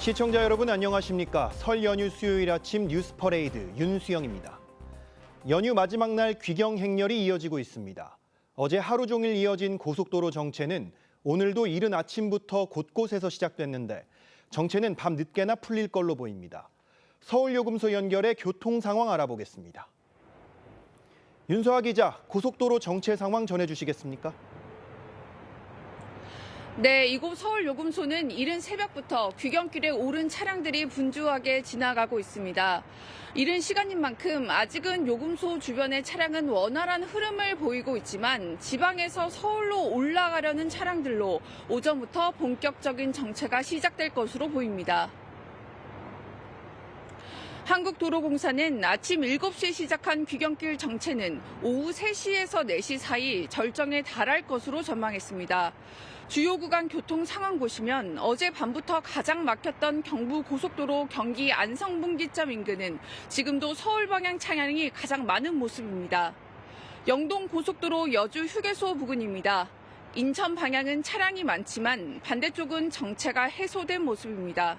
시청자 여러분 안녕하십니까? 설 연휴 수요일 아침 뉴스 퍼레이드 윤수영입니다. 연휴 마지막 날 귀경 행렬이 이어지고 있습니다. 어제 하루 종일 이어진 고속도로 정체는 오늘도 이른 아침부터 곳곳에서 시작됐는데 정체는 밤 늦게나 풀릴 걸로 보입니다. 서울요금소 연결해 교통 상황 알아보겠습니다. 윤서아 기자, 고속도로 정체 상황 전해주시겠습니까? 네, 이곳 서울요금소는 이른 새벽부터 귀경길에 오른 차량들이 분주하게 지나가고 있습니다. 이른 시간인 만큼 아직은 요금소 주변의 차량은 원활한 흐름을 보이고 있지만 지방에서 서울로 올라가려는 차량들로 오전부터 본격적인 정체가 시작될 것으로 보입니다. 한국도로공사는 아침 7시에 시작한 귀경길 정체는 오후 3시에서 4시 사이 절정에 달할 것으로 전망했습니다. 주요 구간 교통 상황 보시면 어제 밤부터 가장 막혔던 경부고속도로 경기 안성분기점 인근은 지금도 서울 방향 차량이 가장 많은 모습입니다. 영동고속도로 여주 휴게소 부근입니다. 인천 방향은 차량이 많지만 반대쪽은 정체가 해소된 모습입니다.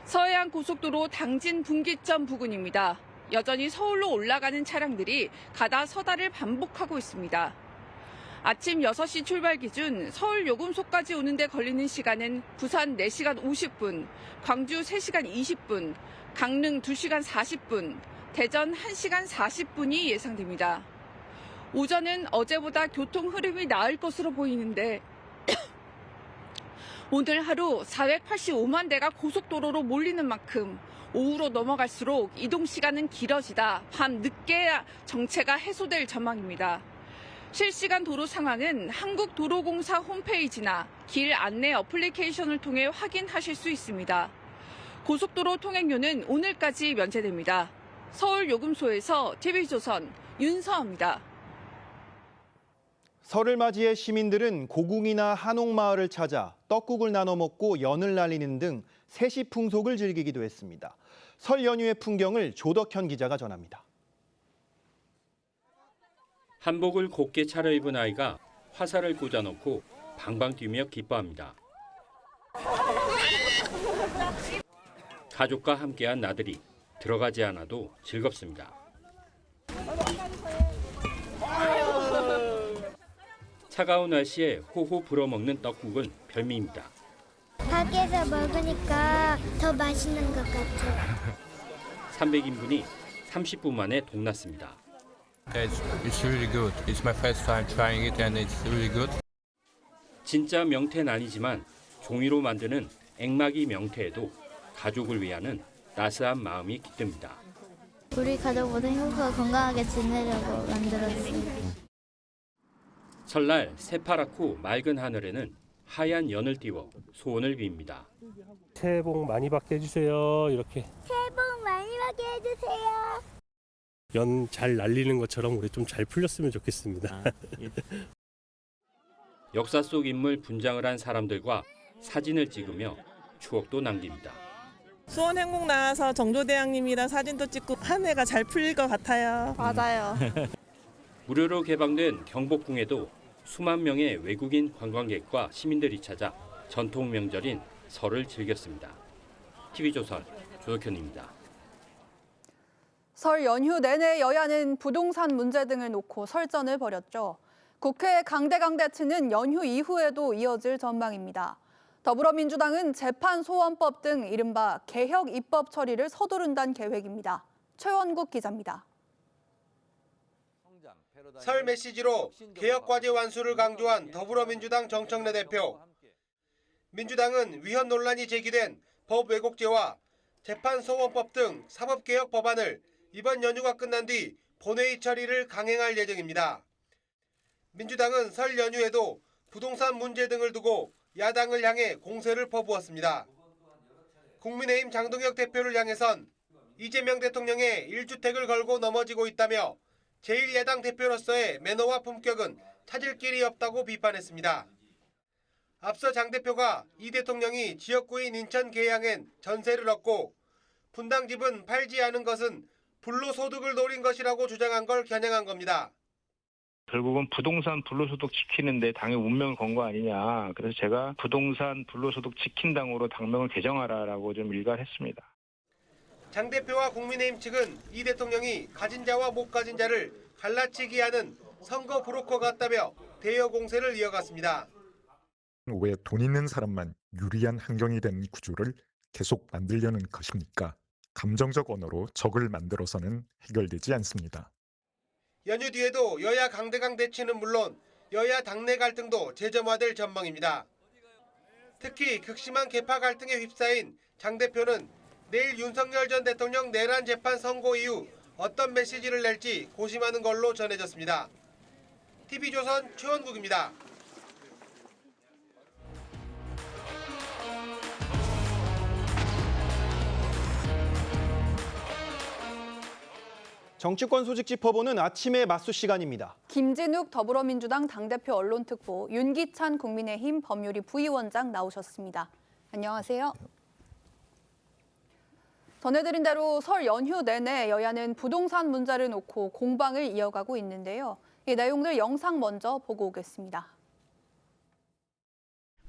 서해안 고속도로 당진 분기점 부근입니다. 여전히 서울로 올라가는 차량들이 가다 서다를 반복하고 있습니다. 아침 6시 출발 기준 서울 요금소까지 오는데 걸리는 시간은 부산 4시간 50분, 광주 3시간 20분, 강릉 2시간 40분, 대전 1시간 40분이 예상됩니다. 오전은 어제보다 교통 흐름이 나을 것으로 보이는데 오늘 하루 485만 대가 고속도로로 몰리는 만큼 오후로 넘어갈수록 이동 시간은 길어지다 밤 늦게 정체가 해소될 전망입니다. 실시간 도로 상황은 한국도로공사 홈페이지나 길 안내 어플리케이션을 통해 확인하실 수 있습니다. 고속도로 통행료는 오늘까지 면제됩니다. 서울요금소에서 TV조선 윤서아입니다. 설을 맞이해 시민들은 고궁이나 한옥마을을 찾아 떡국을 나눠 먹고 연을 날리는 등 세시 풍속을 즐기기도 했습니다. 설 연휴의 풍경을 조덕현 기자가 전합니다. 한복을 곱게 차려입은 아이가 화살을 꽂아놓고 방방 뛰며 기뻐합니다. 가족과 함께한 나들이 들어가지 않아도 즐겁습니다. 차가운 날씨에 호호 불어먹는 떡국은 별미입니다. 밖에서 먹으니까 더 맛있는 것 같아요. 300인분이 30분 만에 동났습니다. It's really good. It's my first time trying it and it's really good. 진짜 명태는 아니지만 종이로 만드는 액막이 명태에도 가족을 위하는 따스한 마음이 깃듭니다. 우리 가족 모두 행복하고 건강하게 지내려고 만들었어요. 설날 새파랗고 맑은 하늘에는 하얀 연을 띄워 소원을 빕니다. 새해 복 많이 받게 해주세요. 이렇게 새해 복 많이 받게 해주세요. 연 잘 날리는 것처럼 올해 좀 잘 풀렸으면 좋겠습니다. 역사 속 인물 분장을 한 사람들과 사진을 찍으며 추억도 남깁니다. 수원 행복 나와서 정조대왕님이랑 사진도 찍고 한 해가 잘 풀릴 것 같아요. 맞아요. 무료로 개방된 경복궁에도 수만 명의 외국인 관광객과 시민들이 찾아 전통 명절인 설을 즐겼습니다. TV조선 조덕현입니다. 설 연휴 내내 여야는 부동산 문제 등을 놓고 설전을 벌였죠. 국회 강대강대치는 연휴 이후에도 이어질 전망입니다. 더불어민주당은 재판소원법 등 이른바 개혁 입법 처리를 서두른다는 계획입니다. 최원국 기자입니다. 설 메시지로 개혁과제 완수를 강조한 더불어민주당 정청래 대표. 민주당은 위헌 논란이 제기된 법 왜곡죄와 재판소원법 등 사법개혁 법안을 이번 연휴가 끝난 뒤 본회의 처리를 강행할 예정입니다. 민주당은 설 연휴에도 부동산 문제 등을 두고 야당을 향해 공세를 퍼부었습니다. 국민의힘 장동혁 대표를 향해선 이재명 대통령의 1주택을 걸고 넘어지고 있다며 제1야당 대표로서의 매너와 품격은 찾을 길이 없다고 비판했습니다. 앞서 장 대표가 이 대통령이 지역구인 인천 계양엔 전세를 얻고 분당 집은 팔지 않은 것은 불로소득을 노린 것이라고 주장한 걸 겨냥한 겁니다. 결국은 부동산 불로소득 지키는데 당의 운명을 건 거 아니냐. 그래서 제가 부동산 불로소득 지킨당으로 당명을 개정하라라고 좀 일갈했습니다. 장 대표와 국민의힘 측은 이 대통령이 가진 자와 못 가진 자를 갈라치기 하는 선거 브로커 같다며 대여 공세를 이어갔습니다. 왜 돈 있는 사람만 유리한 환경이 된 구조를 계속 만들려는 것입니까? 감정적 언어로 적을 만들어서는 해결되지 않습니다. 연휴 뒤에도 여야 강대강 대치는 물론 여야 당내 갈등도 재점화될 전망입니다. 특히 극심한 계파 갈등에 휩싸인 장 대표는 내일 윤석열 전 대통령 내란 재판 선고 이후 어떤 메시지를 낼지 고심하는 걸로 전해졌습니다. TV조선 최원국입니다. 정치권 소식 짚어보는 아침의 맞수 시간입니다. 김진욱 더불어민주당 당대표 언론특보, 윤기찬 국민의힘 법률위 부위원장 나오셨습니다. 안녕하세요. 전해드린 대로 설 연휴 내내 여야는 부동산 문제를 놓고 공방을 이어가고 있는데요. 이 내용들 영상 먼저 보고 오겠습니다.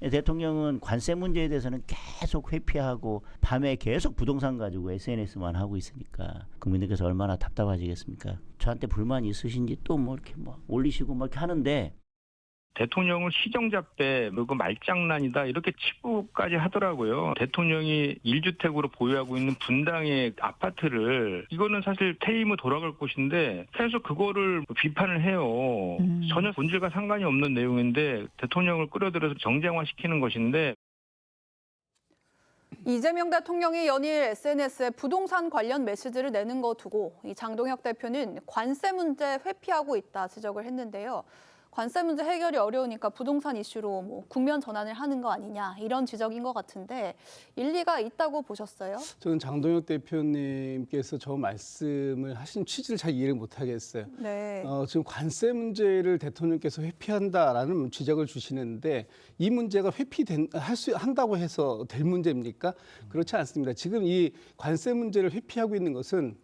대통령은 관세 문제에 대해서는 계속 회피하고 밤에 계속 부동산 가지고 SNS만 하고 있으니까 국민들께서 얼마나 답답하시겠습니까? 저한테 불만이 있으신지 또 뭐 이렇게 뭐 올리시고 뭐 이렇게 하는데 대통령을 시정잡배, 그 말장난이다 이렇게 치부까지 하더라고요. 대통령이 1주택으로 보유하고 있는 분당의 아파트를 이거는 사실 퇴임후 돌아갈 곳인데 계속 그거를 비판을 해요. 전혀 본질과 상관이 없는 내용인데 대통령을 끌어들여서 정쟁화시키는 것인데 이재명 대통령이 연일 SNS에 부동산 관련 메시지를 내는 거 두고 이 장동혁 대표는 관세 문제 회피하고 있다 지적을 했는데요. 관세 문제 해결이 어려우니까 부동산 이슈로 뭐 국면 전환을 하는 거 아니냐 이런 지적인 것 같은데 일리가 있다고 보셨어요? 저는 장동혁 대표님께서 저 말씀을 하신 취지를 잘 이해를 못하겠어요. 네. 지금 관세 문제를 대통령께서 회피한다라는 지적을 주시는데 이 문제가 한다고 해서 될 문제입니까? 그렇지 않습니다. 지금 이 관세 문제를 회피하고 있는 것은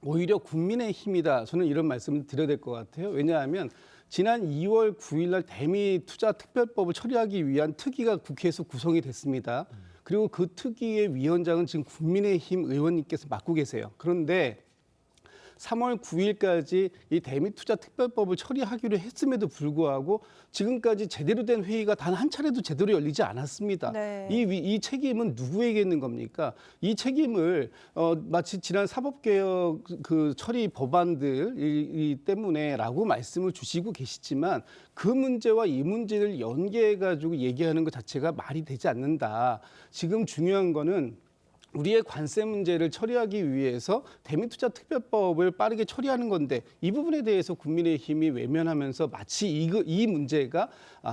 오히려 국민의힘이다. 저는 이런 말씀을 드려야 될 것 같아요. 왜냐하면 지난 2월 9일 날 대미 투자 특별법을 처리하기 위한 특위가 국회에서 구성이 됐습니다. 그리고 그 특위의 위원장은 지금 국민의힘 의원님께서 맡고 계세요. 그런데 3월 9일까지 이 대미 투자 특별법을 처리하기로 했음에도 불구하고 지금까지 제대로 된 회의가 단 한 차례도 제대로 열리지 않았습니다. 네. 이 책임은 누구에게 있는 겁니까? 이 책임을 마치 지난 사법개혁 그 처리 법안들 때문에라고 말씀을 주시고 계시지만 그 문제와 이 문제를 연계해가지고 얘기하는 것 자체가 말이 되지 않는다. 지금 중요한 거는 우리의 관세 문제를 처리하기 위해서 대미투자특별법을 빠르게 처리하는 건데 이 부분에 대해서 국민의힘이 외면하면서 마치 이 문제가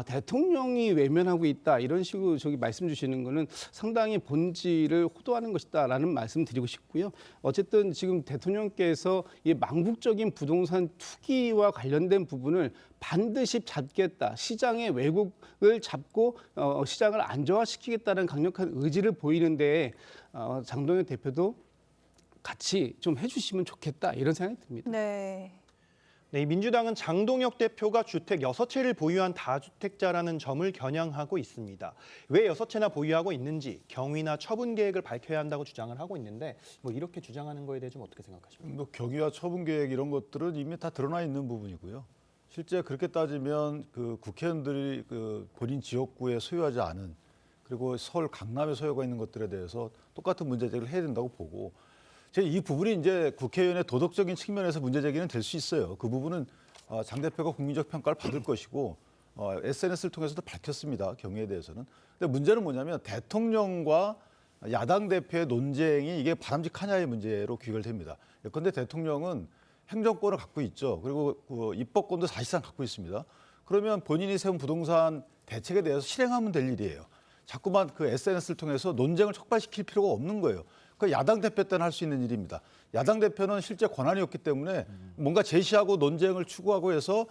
대통령이 외면하고 있다 이런 식으로 말씀 주시는 거는 상당히 본질을 호도하는 것이다라는 말씀 드리고 싶고요. 어쨌든 지금 대통령께서 이 망국적인 부동산 투기와 관련된 부분을 반드시 잡겠다. 시장의 왜곡을 잡고 시장을 안정화시키겠다는 강력한 의지를 보이는데 장동혁 대표도 같이 좀 해주시면 좋겠다 이런 생각이 듭니다. 네. 네, 민주당은 장동혁 대표가 주택 6채를 보유한 다주택자라는 점을 겨냥하고 있습니다. 왜 6채나 보유하고 있는지 경위나 처분 계획을 밝혀야 한다고 주장을 하고 있는데 뭐 이렇게 주장하는 거에 대해 좀 어떻게 생각하십니까? 뭐 경위와 처분 계획 이런 것들은 이미 다 드러나 있는 부분이고요. 실제 그렇게 따지면 그 국회의원들이 그 본인 지역구에 소유하지 않은 그리고 서울 강남에 소유가 있는 것들에 대해서 똑같은 문제 제기를 해야 된다고 보고 제 이 부분이 이제 국회의원의 도덕적인 측면에서 문제 제기는 될 수 있어요. 그 부분은 장 대표가 국민적 평가를 받을 것이고 SNS를 통해서도 밝혔습니다. 경위에 대해서는. 근데 문제는 뭐냐면 대통령과 야당 대표의 논쟁이 이게 바람직하냐의 문제로 귀결됩니다. 그런데 대통령은 행정권을 갖고 있죠. 그리고 그 입법권도 사실상 갖고 있습니다. 그러면 본인이 세운 부동산 대책에 대해서 실행하면 될 일이에요. 자꾸만 그 SNS를 통해서 논쟁을 촉발시킬 필요가 없는 거예요. 그 야당 대표 때는 할 수 있는 일입니다. 야당 대표는 실제 권한이 없기 때문에 뭔가 제시하고 논쟁을 추구하고 해서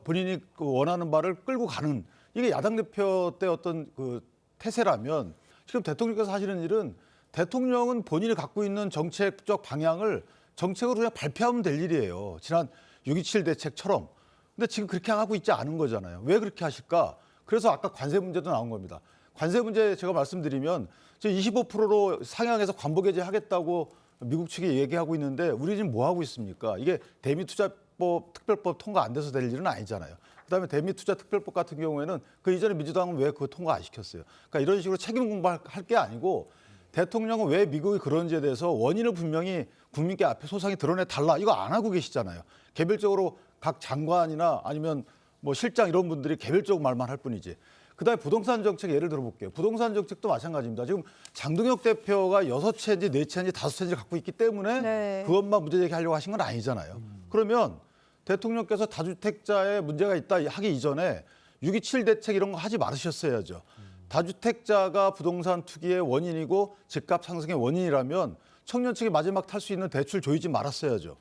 본인이 그 원하는 바를 끌고 가는 이게 야당 대표 때 어떤 그 태세라면 지금 대통령께서 하시는 일은 대통령은 본인이 갖고 있는 정책적 방향을 정책으로 그냥 발표하면 될 일이에요. 지난 6.27 대책처럼 근데 지금 그렇게 하고 있지 않은 거잖아요. 왜 그렇게 하실까? 그래서 아까 관세 문제도 나온 겁니다. 관세 문제 제가 말씀드리면 25%로 상향해서 관보 개제하겠다고 미국 측이 얘기하고 있는데 우리 지금 뭐 하고 있습니까? 이게 대미투자법 특별법 통과 안 돼서 될 일은 아니잖아요. 그다음에 대미투자특별법 같은 경우에는 그 이전에 민주당은 왜 그거 통과 안 시켰어요? 그러니까 이런 식으로 책임 공부할 게 아니고 대통령은 왜 미국이 그런지에 대해서 원인을 분명히 국민께 앞에 소상히 드러내달라. 이거 안 하고 계시잖아요. 개별적으로 각 장관이나 아니면 뭐 실장 이런 분들이 개별적으로 말만 할 뿐이지. 그다음에 부동산 정책 예를 들어볼게요. 부동산 정책도 마찬가지입니다. 지금 장동혁 대표가 6채인지 4채인지 5채인지 갖고 있기 때문에 그것만 문제 제기하려고 하신 건 아니잖아요. 그러면 대통령께서 다주택자에 문제가 있다 하기 이전에 6.27 대책 이런 거 하지 말으셨어야죠. 다주택자가 부동산 투기의 원인이고 집값 상승의 원인이라면 청년 층이 마지막 탈 수 있는 대출 조이지 말았어야죠.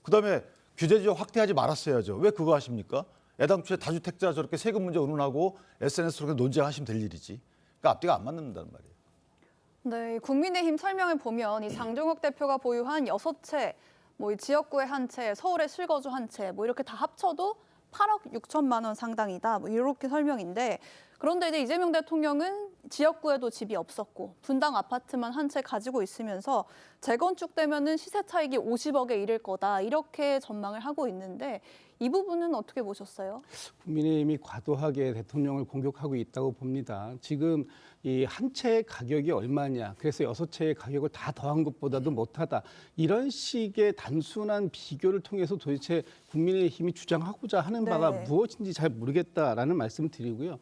그다음에 규제 지역 확대하지 말았어야죠. 왜 그거 하십니까? 애당초에 다주택자 저렇게 세금 문제 의논하고 SNS로 논쟁하시면 될 일이지. 그러니까 앞뒤가 안 맞는다는 말이에요. 네, 국민의힘 설명을 보면 이 장동혁 대표가 보유한 6채, 뭐 이 지역구의 한 채, 서울의 실거주 한 채, 뭐 이렇게 다 합쳐도 8억 6천만 원 상당이다. 뭐 이렇게 설명인데 그런데 이제 이재명 대통령은 지역구에도 집이 없었고 분당 아파트만 한 채 가지고 있으면서 재건축되면은 시세 차익이 50억에 이를 거다. 이렇게 전망을 하고 있는데 이 부분은 어떻게 보셨어요? 국민의힘이 과도하게 대통령을 공격하고 있다고 봅니다. 지금 이 한 채의 가격이 얼마냐, 그래서 6채의 가격을 다 더한 것보다도 못하다. 이런 식의 단순한 비교를 통해서 도대체 국민의힘이 주장하고자 하는 바가 무엇인지 잘 모르겠다라는 말씀을 드리고요.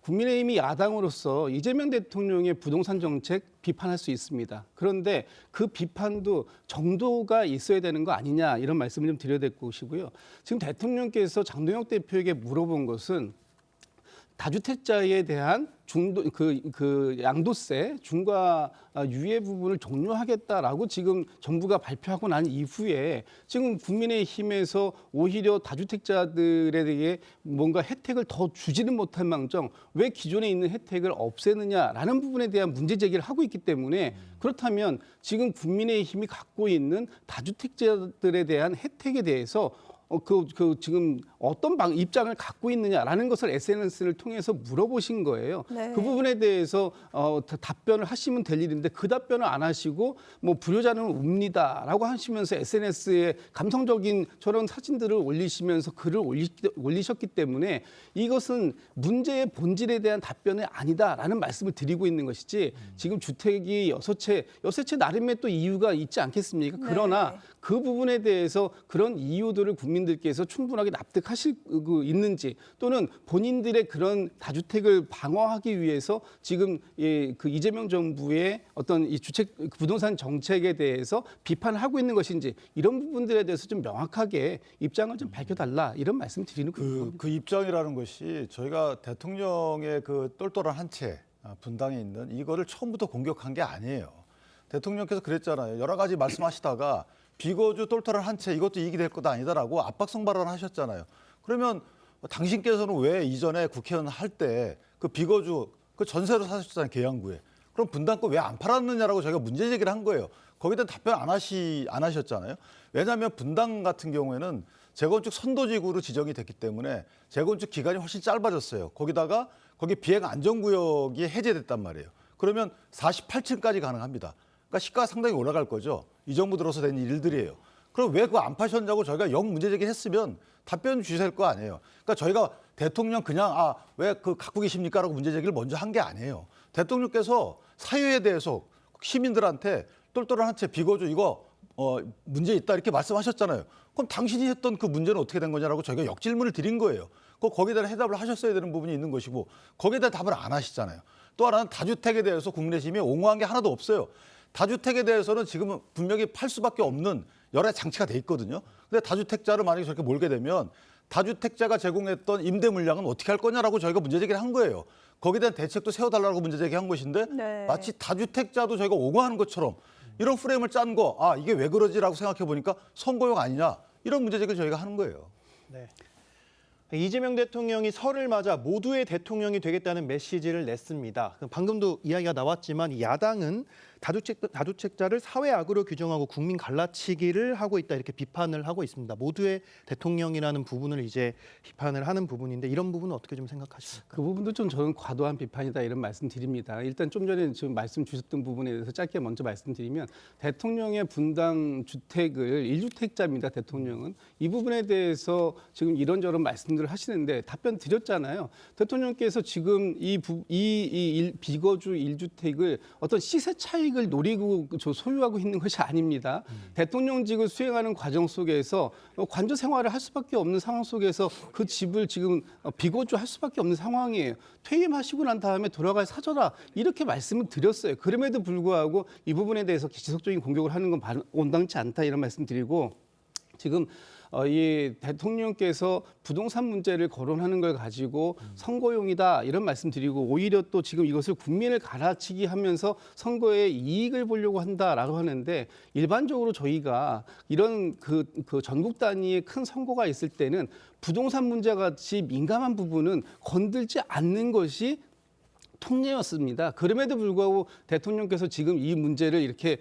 국민의힘이 야당으로서 이재명 대통령의 부동산 정책 비판할 수 있습니다. 그런데 그 비판도 정도가 있어야 되는 거 아니냐 이런 말씀을 좀 드려야 될 것이고요. 지금 대통령께서 장동혁 대표에게 물어본 것은 다주택자에 대한 양도세 중과 유예 부분을 종료하겠다라고 지금 정부가 발표하고 난 이후에 지금 국민의힘에서 오히려 다주택자들에 대해 뭔가 혜택을 더 주지는 못할 망정 왜 기존에 있는 혜택을 없애느냐라는 부분에 대한 문제 제기를 하고 있기 때문에 그렇다면 지금 국민의힘이 갖고 있는 다주택자들에 대한 혜택에 대해서 지금 어떤 입장을 갖고 있느냐라는 것을 SNS를 통해서 물어보신 거예요. 네. 그 부분에 대해서 답변을 하시면 될 일인데 그 답변을 안 하시고 뭐 불효자는 웁니다라고 하시면서 SNS에 감성적인 저런 사진들을 올리시면서 글을 올리셨기 때문에 이것은 문제의 본질에 대한 답변이 아니다라는 말씀을 드리고 있는 것이지 지금 주택이 6채 나름의 또 이유가 있지 않겠습니까? 그러나 그 부분에 대해서 그런 이유들을 국민들께서 충분하게 납득하실 있는지 또는 본인들의 그런 다주택을 방어하기 위해서 지금 그 이재명 정부의 어떤 이 부동산 정책에 대해서 비판을 하고 있는 것인지 이런 부분들에 대해서 좀 명확하게 입장을 좀 밝혀달라 이런 말씀 드리는 겁니다. 그 입장이라는 것이 저희가 대통령의 그 똘똘한 한 채 분당에 있는 이거를 처음부터 공격한 게 아니에요. 대통령께서 그랬잖아요. 여러 가지 말씀하시다가 비거주 똘똘한 한 채 이것도 이익이 될 것도 아니다라고 압박성 발언하셨잖아요. 그러면 당신께서는 왜 이전에 국회의원 할 때 그 비거주 그 전세로 사셨잖아요. 계양구에. 그럼 분당 거 왜 안 팔았느냐라고 저희가 문제 제기를 한 거예요. 거기에 대한 답변 안 하셨잖아요. 왜냐하면 분당 같은 경우에는 재건축 선도지구로 지정이 됐기 때문에 재건축 기간이 훨씬 짧아졌어요. 거기다가 거기 비행 안전구역이 해제됐단 말이에요. 그러면 48층까지 가능합니다. 그러니까 시가가 상당히 올라갈 거죠. 이 정부 들어서 된 일들이에요. 그럼 왜 그거 안 파셨냐고 저희가 문제 제기했으면 답변 주실 거 아니에요. 그러니까 저희가 대통령 그냥 왜 그 갖고 계십니까라고 문제 제기를 먼저 한 게 아니에요. 대통령께서 사유에 대해서 시민들한테 똘똘한 한 채 비거주 이거 문제 있다 이렇게 말씀하셨잖아요. 그럼 당신이 했던 그 문제는 어떻게 된 거냐라고 저희가 역질문을 드린 거예요. 거기에 대한 해답을 하셨어야 되는 부분이 있는 것이고 거기에 대한 답을 안 하시잖아요. 또 하나는 다주택에 대해서 국민의힘이 옹호한 게 하나도 없어요. 다주택에 대해서는 지금은 분명히 팔 수밖에 없는 여러 가지 장치가 돼 있거든요. 근데 다주택자를 만약에 저렇게 몰게 되면 다주택자가 제공했던 임대 물량은 어떻게 할 거냐라고 저희가 문제 제기를 한 거예요. 거기에 대한 대책도 세워달라고 문제 제기한 것인데 마치 다주택자도 저희가 옹호하는 것처럼 이런 프레임을 짠 거 이게 왜 그러지라고 생각해 보니까 선거용 아니냐 이런 문제 제기를 저희가 하는 거예요. 네. 이재명 대통령이 설을 맞아 모두의 대통령이 되겠다는 메시지를 냈습니다. 방금도 이야기가 나왔지만 야당은 다주택자를 사회악으로 규정하고 국민 갈라치기를 하고 있다 이렇게 비판을 하고 있습니다. 모두의 대통령이라는 부분을 이제 비판을 하는 부분인데 이런 부분은 어떻게 좀 생각하십니까? 그 부분도 좀 저는 과도한 비판이다 이런 말씀 드립니다. 일단 좀 전에 지금 말씀 주셨던 부분에 대해서 짧게 먼저 말씀드리면 대통령의 분당 주택을 1주택자입니다. 대통령은 이 부분에 대해서 지금 이런저런 말씀들을 하시는데 답변 드렸잖아요. 대통령께서 지금 이 비거주 1주택을 어떤 시세 차익을 노리고 소유하고 있는 것이 아닙니다. 대통령직을 수행하는 과정 속에서 관저 생활을 할 수밖에 없는 상황 속에서 그 집을 지금 비거주할 수밖에 없는 상황이에요. 퇴임하시고 난 다음에 돌아갈 사줘라 이렇게 말씀을 드렸어요. 그럼에도 불구하고 이 부분에 대해서 지속적인 공격을 하는 건 온당치 않다 이런 말씀 드리고 지금 이 대통령께서 부동산 문제를 거론하는 걸 가지고 선거용이다 이런 말씀드리고 오히려 또 지금 이것을 국민을 갈아치기 하면서 선거에 이익을 보려고 한다라고 하는데 일반적으로 저희가 이런 그 전국 단위의 큰 선거가 있을 때는 부동산 문제 같이 민감한 부분은 건들지 않는 것이 통례였습니다. 그럼에도 불구하고 대통령께서 지금 이 문제를 이렇게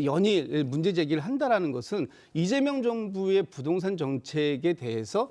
연일 문제 제기를 한다라는 것은 이재명 정부의 부동산 정책에 대해서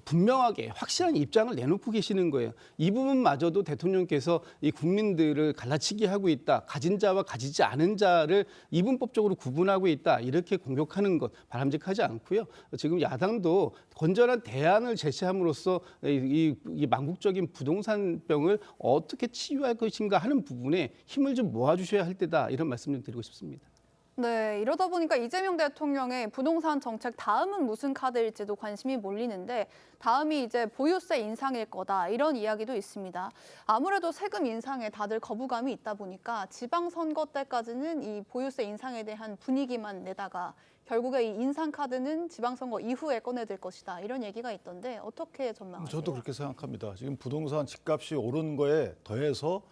분명하게 확실한 입장을 내놓고 계시는 거예요. 이 부분마저도 대통령께서 이 국민들을 갈라치기 하고 있다. 가진 자와 가지지 않은 자를 이분법적으로 구분하고 있다. 이렇게 공격하는 것 바람직하지 않고요. 지금 야당도 건전한 대안을 제시함으로써 이 망국적인 부동산병을 어떻게 치유할 것인가 하는 부분에 힘을 좀 모아주셔야 할 때다 이런 말씀을 드리고 싶습니다. 네, 이러다 보니까 이재명 대통령의 부동산 정책 다음은 무슨 카드일지도 관심이 몰리는데 다음이 이제 보유세 인상일 거다 이런 이야기도 있습니다. 아무래도 세금 인상에 다들 거부감이 있다 보니까 지방선거 때까지는 이 보유세 인상에 대한 분위기만 내다가 결국에 이 인상 카드는 지방선거 이후에 꺼내들 것이다 이런 얘기가 있던데 어떻게 전망하세요? 저도 그렇게 생각합니다. 지금 부동산 집값이 오른 거에 더해서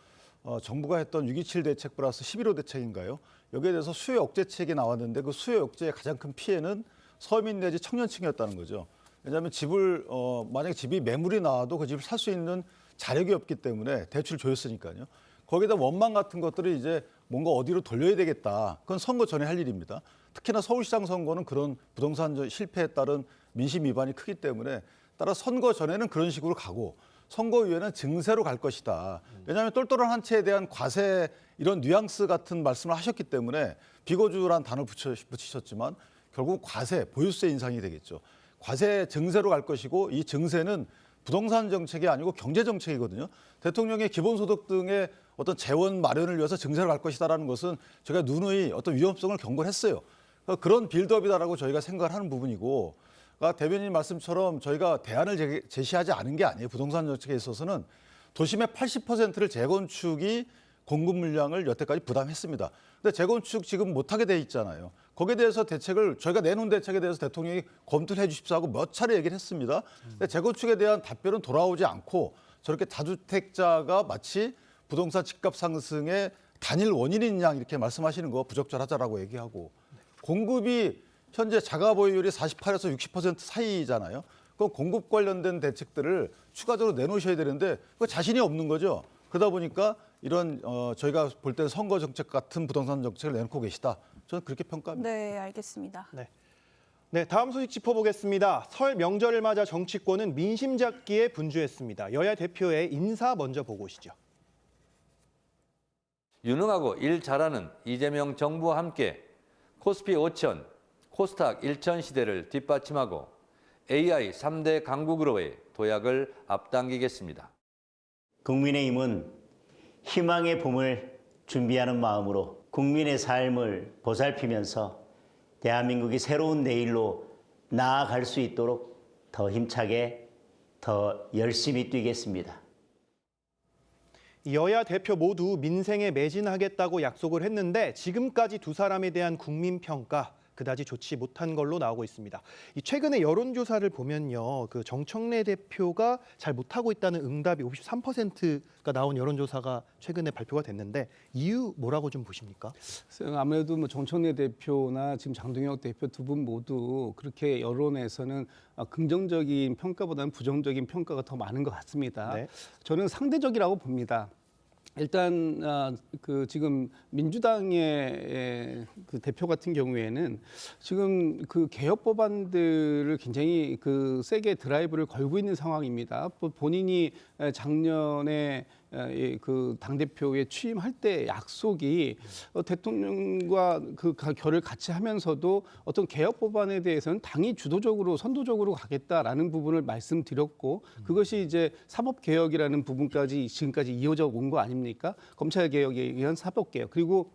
정부가 했던 6.27 대책 플러스 11.5 대책인가요? 여기에 대해서 수요 억제책이 나왔는데 그 수요 억제의 가장 큰 피해는 서민 내지 청년층이었다는 거죠. 왜냐하면 집을 만약에 집이 매물이 나와도 그 집을 살 수 있는 자력이 없기 때문에 대출 조였으니까요. 거기다 원망 같은 것들을 이제 뭔가 어디로 돌려야 되겠다. 그건 선거 전에 할 일입니다. 특히나 서울시장 선거는 그런 부동산 실패에 따른 민심 위반이 크기 때문에 따라 선거 전에는 그런 식으로 가고 선거 이후에는 증세로 갈 것이다. 왜냐하면 똘똘한 한 채에 대한 과세 이런 뉘앙스 같은 말씀을 하셨기 때문에 비거주란 단어를 붙이셨지만 결국 과세, 보유세 인상이 되겠죠. 과세 증세로 갈 것이고 이 증세는 부동산 정책이 아니고 경제 정책이거든요. 대통령의 기본소득 등의 어떤 재원 마련을 위해서 증세로 갈 것이다라는 것은 저희가 누누이 어떤 위험성을 경고를 했어요. 그런 빌드업이다라고 저희가 생각을 하는 부분이고 대변인 말씀처럼 저희가 대안을 제시하지 않은 게 아니에요. 부동산 정책에 있어서는 도심의 80%를 재건축이 공급 물량을 여태까지 부담했습니다. 근데 재건축 지금 못하게 돼 있잖아요. 거기에 대해서 대책을 저희가 내놓은 대책에 대해서 대통령이 검토를 해 주십시오 하고 몇 차례 얘기를 했습니다. 근데 재건축에 대한 답변은 돌아오지 않고 저렇게 다주택자가 마치 부동산 집값 상승의 단일 원인인 양 이렇게 말씀하시는 거 부적절하다라고 얘기하고 공급이 현재 자가 보유율이 48에서 60% 사이잖아요. 그 공급 관련된 대책들을 추가적으로 내놓으셔야 되는데 그 자신이 없는 거죠. 그러다 보니까 이런 저희가 볼 때는 선거 정책 같은 부동산 정책을 내놓고 계시다. 저는 그렇게 평가합니다. 네, 알겠습니다. 네, 다음 소식 짚어보겠습니다. 설 명절을 맞아 정치권은 민심 잡기에 분주했습니다. 여야 대표의 인사 먼저 보고 오시죠. 유능하고 일 잘하는 이재명 정부와 함께 코스피 5천, 코스닥 1천 시대를 뒷받침하고 AI 3대 강국으로의 도약을 앞당기겠습니다. 국민의힘은 희망의 봄을 준비하는 마음으로 국민의 삶을 보살피면서 대한민국이 새로운 내일로 나아갈 수 있도록 더 힘차게 더 열심히 뛰겠습니다. 여야 대표 모두 민생에 매진하겠다고 약속을 했는데 지금까지 두 사람에 대한 국민 평가 그다지 좋지 못한 걸로 나오고 있습니다. 최근에 여론조사를 보면요, 그 정청래 대표가 잘 못하고 있다는 응답이 53%가 나온 여론조사가 최근에 발표가 됐는데 이유 뭐라고 좀 보십니까? 아무래도 뭐 정청래 대표나 지금 장동혁 대표 두 분 모두 그렇게 여론에서는 긍정적인 평가보다는 부정적인 평가가 더 많은 것 같습니다. 네. 저는 상대적이라고 봅니다. 일단 그 지금 민주당의 그 대표 같은 경우에는 지금 그 개혁 법안들을 굉장히 그 세게 드라이브를 걸고 있는 상황입니다. 본인이 작년에 그 당대표에 취임할 때 약속이 대통령과 그 결을 같이 하면서도 어떤 개혁 법안에 대해서는 당이 주도적으로 선도적으로 가겠다라는 부분을 말씀드렸고, 그것이 이제 사법개혁이라는 부분까지 지금까지 이어져 온 거 아닙니까? 검찰개혁에 의한 사법개혁, 그리고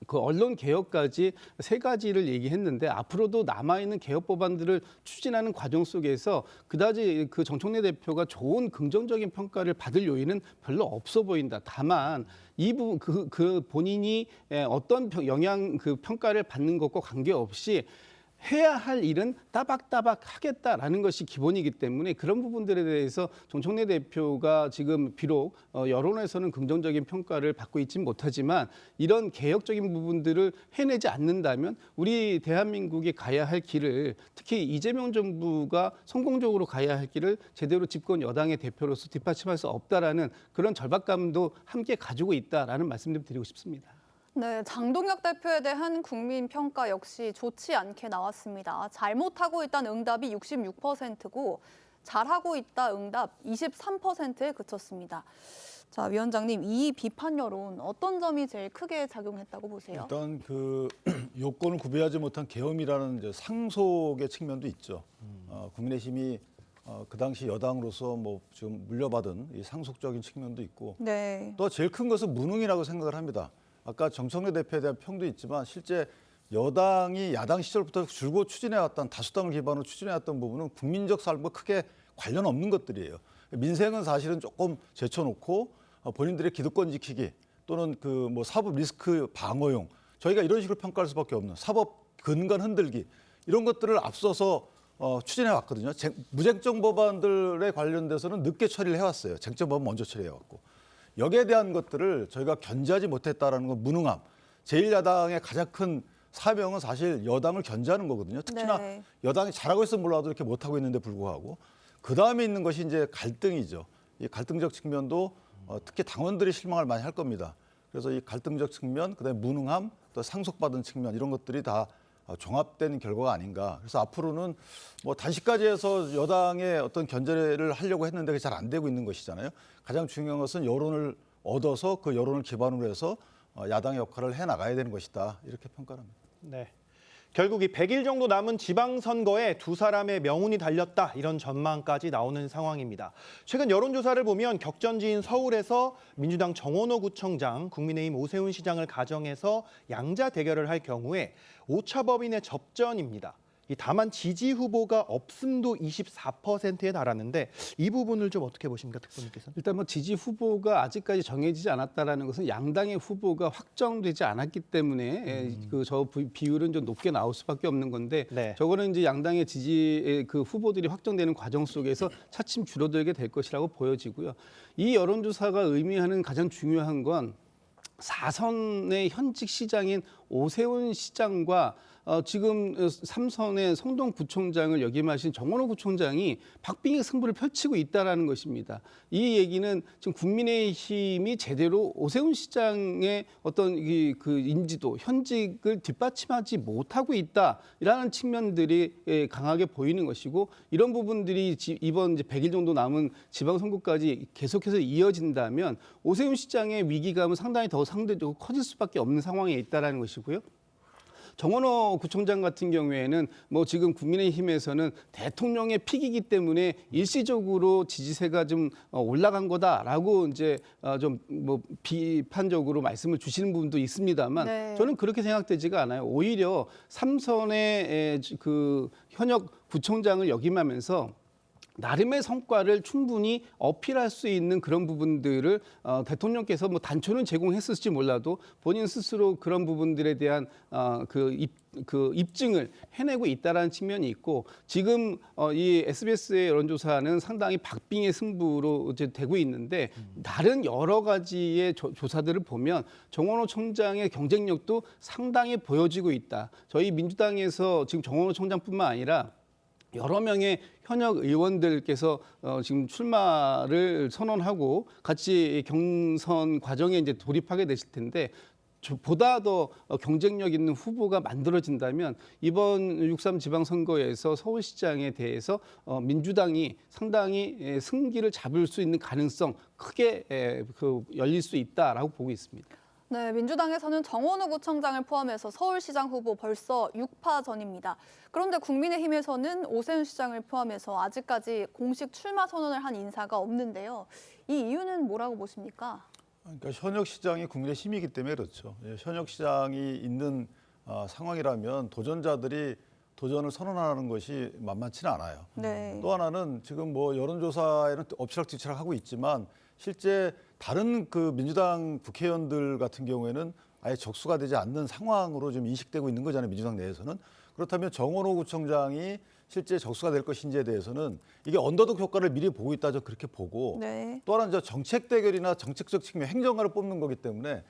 그 언론 개혁까지 세 가지를 얘기했는데, 앞으로도 남아있는 개혁 법안들을 추진하는 과정 속에서 그다지 그 정청래 대표가 좋은 긍정적인 평가를 받을 요인은 별로 없어 보인다. 다만 이 부분 그 본인이 어떤 그 평가를 받는 것과 관계없이 해야 할 일은 따박따박 하겠다라는 것이 기본이기 때문에 그런 부분들에 대해서 정청래 대표가 지금 비록 여론에서는 긍정적인 평가를 받고 있지는 못하지만 이런 개혁적인 부분들을 해내지 않는다면 우리 대한민국이 가야 할 길을, 특히 이재명 정부가 성공적으로 가야 할 길을 제대로 집권 여당의 대표로서 뒷받침할 수 없다라는 그런 절박감도 함께 가지고 있다라는 말씀을 드리고 싶습니다. 네, 장동혁 대표에 대한 국민 평가 역시 좋지 않게 나왔습니다. 잘못하고 있다는 응답이 66%고 잘하고 있다 응답 23%에 그쳤습니다. 자, 위원장님, 이 비판 여론 어떤 점이 제일 크게 작용했다고 보세요? 일단 그 요건을 구비하지 못한 계엄이라는 이제 상속의 측면도 있죠. 국민의힘이 그 당시 여당으로서 뭐 지금 물려받은 이 상속적인 측면도 있고, 네. 또 제일 큰 것은 무능이라고 생각을 합니다. 아까 정청래 대표에 대한 평도 있지만 실제 여당이 야당 시절부터 줄곧 추진해왔던, 다수당을 기반으로 추진해왔던 부분은 국민적 삶과 크게 관련 없는 것들이에요. 민생은 사실은 조금 제쳐놓고 본인들의 기득권 지키기 또는 그 뭐 사법 리스크 방어용, 저희가 이런 식으로 평가할 수밖에 없는 사법 근간 흔들기, 이런 것들을 앞서서 추진해왔거든요. 무쟁점 법안들에 관련돼서는 늦게 처리를 해왔어요. 쟁점 법안 먼저 처리해왔고. 여기에 대한 것들을 저희가 견제하지 못했다라는 건 무능함. 제1야당의 가장 큰 사명은 사실 여당을 견제하는 거거든요. 특히나 네. 여당이 잘하고 있으면 몰라도 이렇게 못하고 있는데 불구하고. 그다음에 있는 것이 이제 갈등이죠. 이 갈등적 측면도 특히 당원들이 실망을 많이 할 겁니다. 그래서 이 갈등적 측면, 그다음에 무능함, 또 상속받은 측면, 이런 것들이 다 종합된 결과가 아닌가. 그래서 앞으로는 뭐 단식까지 해서 여당의 어떤 견제를 하려고 했는데 그게 잘 안 되고 있는 것이잖아요. 가장 중요한 것은 여론을 얻어서 그 여론을 기반으로 해서 야당의 역할을 해나가야 되는 것이다. 이렇게 평가를 합니다. 네. 결국 이 100일 정도 남은 지방선거에 두 사람의 명운이 달렸다, 이런 전망까지 나오는 상황입니다. 최근 여론조사를 보면 격전지인 서울에서 민주당 정원호 구청장, 국민의힘 오세훈 시장을 가정해서 양자 대결을 할 경우에 오차범위내 접전입니다. 다만 지지 후보가 없음도 24%에 달하는데 이 부분을 좀 어떻게 보십니까, 특보님께서는? 일단 뭐 지지 후보가 아직까지 정해지지 않았다라는 것은 양당의 후보가 확정되지 않았기 때문에 그 저 비율은 좀 높게 나올 수밖에 없는 건데, 네. 저거는 이제 양당의 지지의 그 후보들이 확정되는 과정 속에서 차츰 줄어들게 될 것이라고 보여지고요. 이 여론조사가 의미하는 가장 중요한 건 4선의 현직 시장인 오세훈 시장과 지금 3선의 성동구청장을 역임하신 정원호 구청장이 박빙의 승부를 펼치고 있다는 것입니다. 이 얘기는 지금 국민의힘이 제대로 오세훈 시장의 어떤 그 인지도, 현직을 뒷받침하지 못하고 있다라는 측면들이 강하게 보이는 것이고, 이런 부분들이 이번 이제 100일 정도 남은 지방선거까지 계속해서 이어진다면 오세훈 시장의 위기감은 상당히 더 상대적으로 커질 수밖에 없는 상황에 있다는 것이고요. 정원호 구청장 같은 경우에는 뭐 지금 국민의힘에서는 대통령의 픽이기 때문에 일시적으로 지지세가 좀 올라간 거다라고 이제 좀 뭐 비판적으로 말씀을 주시는 부분도 있습니다만, 네. 저는 그렇게 생각되지가 않아요. 오히려 3선의 그 현역 구청장을 역임하면서 나름의 성과를 충분히 어필할 수 있는 그런 부분들을 대통령께서 뭐 단초는 제공했을지 몰라도 본인 스스로 그런 부분들에 대한 그 입증을 해내고 있다는 측면이 있고, 지금 이 SBS의 여론조사는 상당히 박빙의 승부로 이제 되고 있는데, 다른 여러 가지의 조사들을 보면 정원호 청장의 경쟁력도 상당히 보여지고 있다. 저희 민주당에서 지금 정원호 청장뿐만 아니라 여러 명의 현역 의원들께서 지금 출마를 선언하고 같이 경선 과정에 이제 돌입하게 되실 텐데 보다 더 경쟁력 있는 후보가 만들어진다면 이번 6.3 지방선거에서 서울시장에 대해서 민주당이 상당히 승기를 잡을 수 있는 가능성 크게 열릴 수 있다라고 보고 있습니다. 네, 민주당에서는 정원호 구청장을 포함해서 서울시장 후보 벌써 6파전입니다. 그런데 국민의힘에서는 오세훈 시장을 포함해서 아직까지 공식 출마 선언을 한 인사가 없는데요. 이 이유는 뭐라고 보십니까? 그러니까 현역 시장이 국민의 힘이기 때문에 그렇죠. 현역 시장이 있는 상황이라면 도전자들이 도전을 선언하는 것이 만만치는 않아요. 네. 또 하나는 지금 뭐 여론조사에는 엎치락뒤치락 하고 있지만 실제 다른 그 민주당 국회의원들 같은 경우에는 아예 적수가 되지 않는 상황으로 좀 인식되고 있는 거잖아요. 민주당 내에서는. 그렇다면 정원호 구청장이 실제 적수가 될 것인지에 대해서는 이게 언더독 효과를 미리 보고 있다, 저 그렇게 보고 네. 또 하나는 정책 대결이나 정책적 측면 행정가를 뽑는 거기 때문에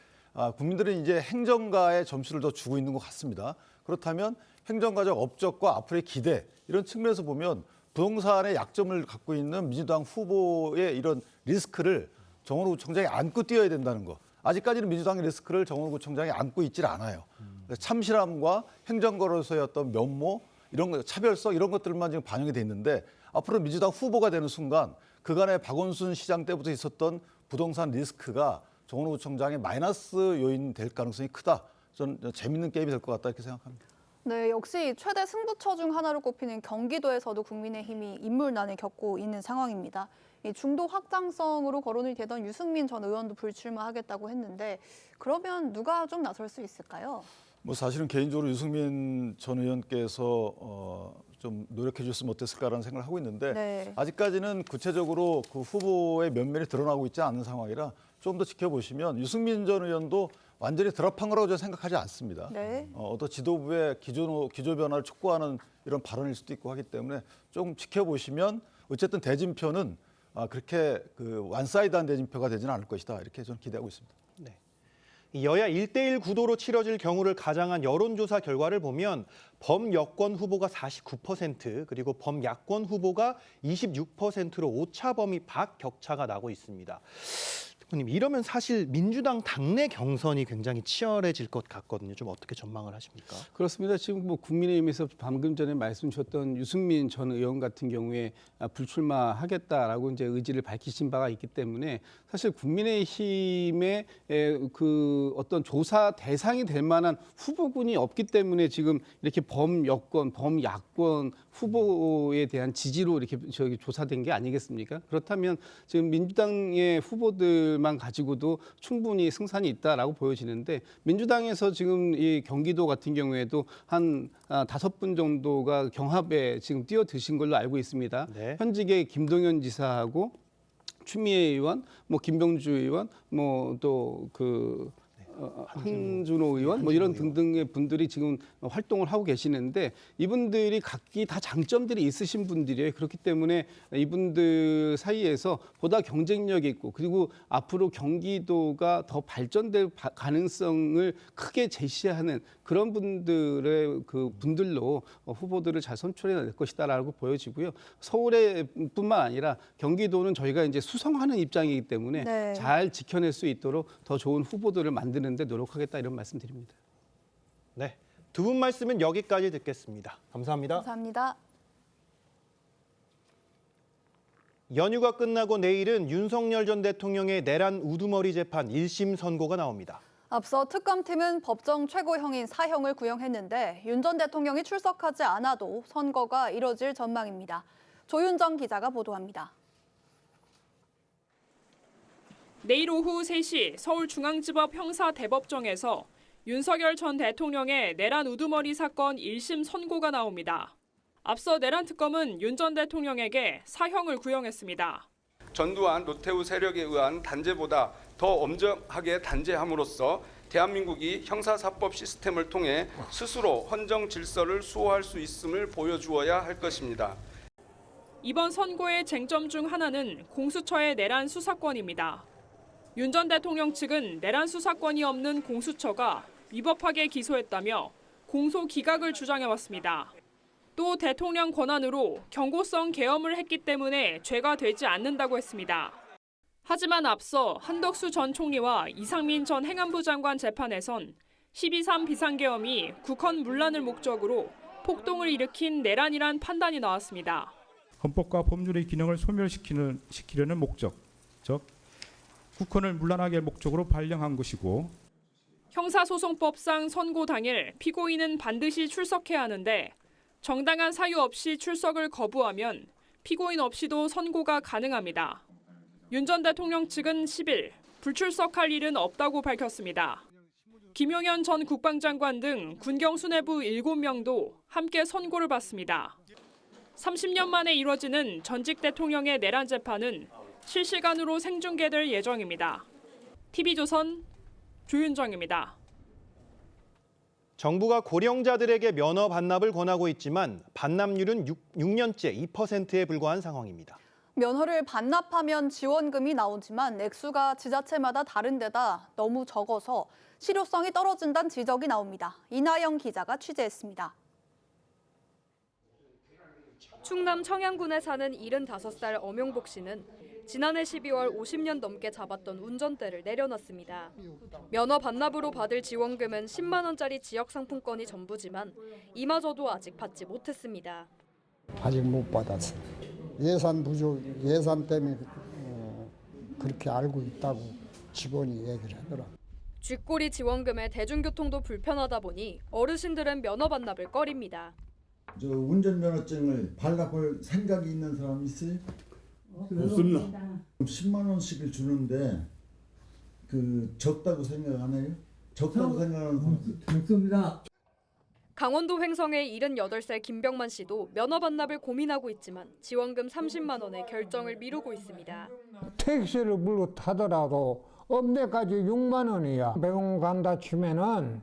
국민들은 이제 행정가에 점수를 더 주고 있는 것 같습니다. 그렇다면 행정가적 업적과 앞으로의 기대 이런 측면에서 보면 부동산의 약점을 갖고 있는 민주당 후보의 이런 리스크를 정원호 구청장이 안고 뛰어야 된다는 거. 아직까지는 민주당의 리스크를 정원호 구청장이 안고 있질 않아요. 참신함과 행정가로서의 어떤 면모 이런 거, 차별성 이런 것들만 지금 반영이 돼 있는데 앞으로 민주당 후보가 되는 순간 그간의 박원순 시장 때부터 있었던 부동산 리스크가 정원호 구청장의 마이너스 요인 될 가능성이 크다. 전 재밌는 게임이 될 것 같다 이렇게 생각합니다. 네, 역시 최대 승부처 중 하나로 꼽히는 경기도에서도 국민의힘이 인물난을 겪고 있는 상황입니다. 이 중도 확장성으로 거론이 되던 유승민 전 의원도 불출마하겠다고 했는데 그러면 누가 좀 나설 수 있을까요? 뭐 사실은 개인적으로 유승민 전 의원께서 좀 노력해 줬으면 어땠을까라는 생각을 하고 있는데 네. 아직까지는 구체적으로 그 후보의 면면이 드러나고 있지 않은 상황이라 좀 더 지켜보시면 유승민 전 의원도 완전히 드랍한 거라고 저는 생각하지 않습니다. 네. 어떤 지도부의 기조 변화를 촉구하는 이런 발언일 수도 있고 하기 때문에 좀 지켜보시면 어쨌든 대진표는 그렇게 그 완사이드한 대진표가 되지는 않을 것이다 이렇게 저는 기대하고 있습니다. 네. 여야 1대1 구도로 치러질 경우를 가장한 여론조사 결과를 보면 범여권 후보가 49% 그리고 범야권 후보가 26%로 오차범위 밖 격차가 나고 있습니다. 대표님, 이러면 사실 민주당 당내 경선이 굉장히 치열해질 것 같거든요. 좀 어떻게 전망을 하십니까? 그렇습니다. 지금 뭐 국민의힘에서 방금 전에 말씀 주셨던 유승민 전 의원 같은 경우에 불출마하겠다라고 이제 의지를 밝히신 바가 있기 때문에 사실 국민의힘의 그 어떤 조사 대상이 될 만한 후보군이 없기 때문에 지금 이렇게 범여권, 범야권 후보에 대한 지지로 이렇게 조사된 게 아니겠습니까? 그렇다면 지금 민주당의 후보들만 가지고도 충분히 승산이 있다라고 보여지는데 민주당에서 지금 이 경기도 같은 경우에도 한 5분 정도가 경합에 지금 뛰어드신 걸로 알고 있습니다. 네. 현직의 김동연 지사하고 추미애 의원, 뭐 김병주 의원, 뭐 또 그 한준호 의원 뭐 이런 등등의 분들이 지금 활동을 하고 계시는데 이분들이 각기 다 장점들이 있으신 분들이에요. 그렇기 때문에 이분들 사이에서 보다 경쟁력 있고 그리고 앞으로 경기도가 더 발전될 가능성을 크게 제시하는 그런 분들의 그 분들로 후보들을 잘 선출해낼 것이다라고 보여지고요. 서울에뿐만 아니라 경기도는 저희가 이제 수성하는 입장이기 때문에 네. 잘 지켜낼 수 있도록 더 좋은 후보들을 만드는 데 노력하겠다 이런 말씀드립니다. 네, 두 분 말씀은 여기까지 듣겠습니다. 감사합니다. 감사합니다. 연휴가 끝나고 내일은 윤석열 전 대통령의 내란 우두머리 재판 1심 선고가 나옵니다. 앞서 특검팀은 법정 최고형인 사형을 구형했는데 윤 전 대통령이 출석하지 않아도 선거가 이뤄질 전망입니다. 조윤정 기자가 보도합니다. 내일 오후 3시 서울중앙지법 형사대법정에서 윤석열 전 대통령의 내란 우두머리 사건 1심 선고가 나옵니다. 앞서 내란 특검은 윤 전 대통령에게 사형을 구형했습니다. 전두환 노태우 세력에 의한 단죄보다 더 엄정하게 단죄함으로써 대한민국이 형사사법 시스템을 통해 스스로 헌정 질서를 수호할 수 있음을 보여주어야 할 것입니다. 이번 선고의 쟁점 중 하나는 공수처의 내란 수사권입니다. 윤 전 대통령 측은 내란 수사권이 없는 공수처가 위법하게 기소했다며 공소 기각을 주장해왔습니다. 또 대통령 권한으로 경고성 계엄을 했기 때문에 죄가 되지 않는다고 했습니다. 하지만 앞서 한덕수 전 총리와 이상민 전 행안부 장관 재판에선 12.3 비상계엄이 국헌 문란을 목적으로 폭동을 일으킨 내란이란 판단이 나왔습니다. 헌법과 법률의 기능을 소멸시키려는 목적, 즉 국헌을 문란하게 할 목적으로 발령한 것이고 형사소송법상 선고 당일 피고인은 반드시 출석해야 하는데 정당한 사유 없이 출석을 거부하면 피고인 없이도 선고가 가능합니다. 윤 전 대통령 측은 10일 불출석할 일은 없다고 밝혔습니다. 김용현 전 국방장관 등 군경 수뇌부 7명도 함께 선고를 받습니다. 30년 만에 이뤄지는 전직 대통령의 내란 재판은 실시간으로 생중계될 예정입니다. TV조선 조윤정입니다. 정부가 고령자들에게 면허 반납을 권하고 있지만 반납률은 6년째 2%에 불과한 상황입니다. 면허를 반납하면 지원금이 나오지만 액수가 지자체마다 다른 데다 너무 적어서 실효성이 떨어진다는 지적이 나옵니다. 이나영 기자가 취재했습니다. 충남 청양군에 사는 75살 엄용복 씨는 지난해 12월 50년 넘게 잡았던 운전대를 내려놨습니다. 면허 반납으로 받을 지원금은 10만 원짜리 지역 상품권이 전부지만 이마저도 아직 받지 못했습니다. 아직 못 받았어. 예산 부족, 예산 때문에 그렇게 알고 있다고 직원이 얘기를 하더라. 쥐꼬리 지원금에 대중교통도 불편하다 보니 어르신들은 면허 반납을 꺼립니다. 저 운전면허증을 발급할 생각이 있는 사람 있어요? 없습니다. 10만 원씩을 주는데 그 적다고 생각 안 해요? 적다고 생각하는 사람 없습니다. 강원도 횡성의 78살 김병만 씨도 면허 반납을 고민하고 있지만 지원금 30만 원에 결정을 미루고 있습니다. 택시를 물고 타더라도 업내까지 6만 원이야. 병원 간다 치면은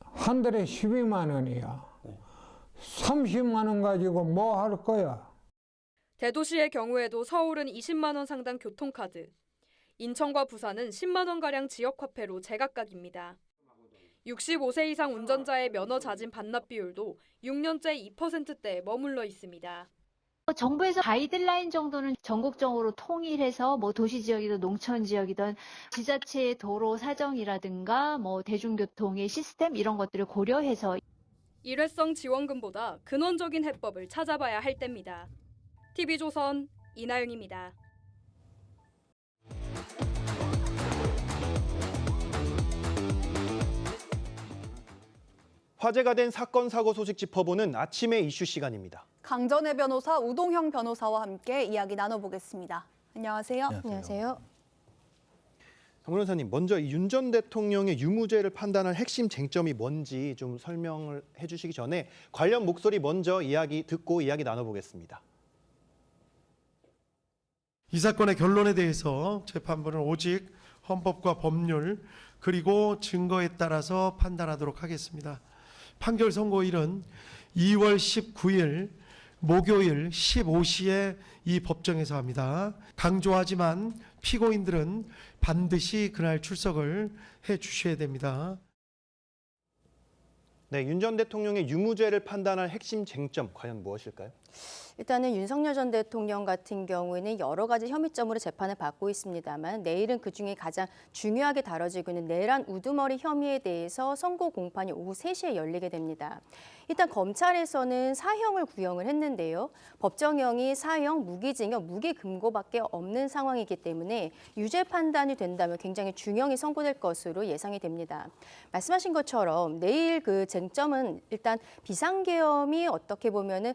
한 달에 12만 원이야. 30만 원 가지고 뭐 할 거야? 대도시의 경우에도 서울은 20만 원 상당 교통카드, 인천과 부산은 10만 원가량 지역화폐로 제각각입니다. 65세 이상 운전자의 면허 자진 반납 비율도 6년째 2%대에 머물러 있습니다. 정부에서 가이드라인 정도는 전국적으로 통일해서 뭐 도시 지역이든 농촌 지역이든 지자체의 도로 사정이라든가 뭐 대중교통의 시스템 이런 것들을 고려해서 일회성 지원금보다 근원적인 해법을 찾아봐야 할 때입니다. TV조선 이나영입니다. 화제가 된 사건 사고 소식 짚어보는 아침의 이슈 시간입니다. 강전의 변호사 우동형 변호사와 함께 이야기 나눠보겠습니다. 안녕하세요. 안녕하세요. 정 변호사님, 먼저 윤 전 대통령의 유무죄를 판단할 핵심 쟁점이 뭔지 좀 설명을 해주시기 전에 관련 목소리 먼저 듣고 이야기 나눠보겠습니다. 이 사건의 결론에 대해서 재판부는 오직 헌법과 법률 그리고 증거에 따라서 판단하도록 하겠습니다. 판결 선고일은 2월 19일 목요일 15시에 이 법정에서 합니다. 강조하지만 피고인들은 반드시 그날 출석을 해 주셔야 됩니다. 네, 윤 전 대통령의 유무죄를 판단할 핵심 쟁점 과연 무엇일까요? 일단은 윤석열 전 대통령 같은 경우에는 여러 가지 혐의점으로 재판을 받고 있습니다만 내일은 그중에 가장 중요하게 다뤄지고 있는 내란 우두머리 혐의에 대해서 선고 공판이 오후 3시에 열리게 됩니다. 일단 검찰에서는 사형을 구형을 했는데요. 법정형이 사형, 무기징역, 무기금고밖에 없는 상황이기 때문에 유죄 판단이 된다면 굉장히 중형이 선고될 것으로 예상이 됩니다. 말씀하신 것처럼 내일 그 쟁점은 일단 비상계엄이 어떻게 보면은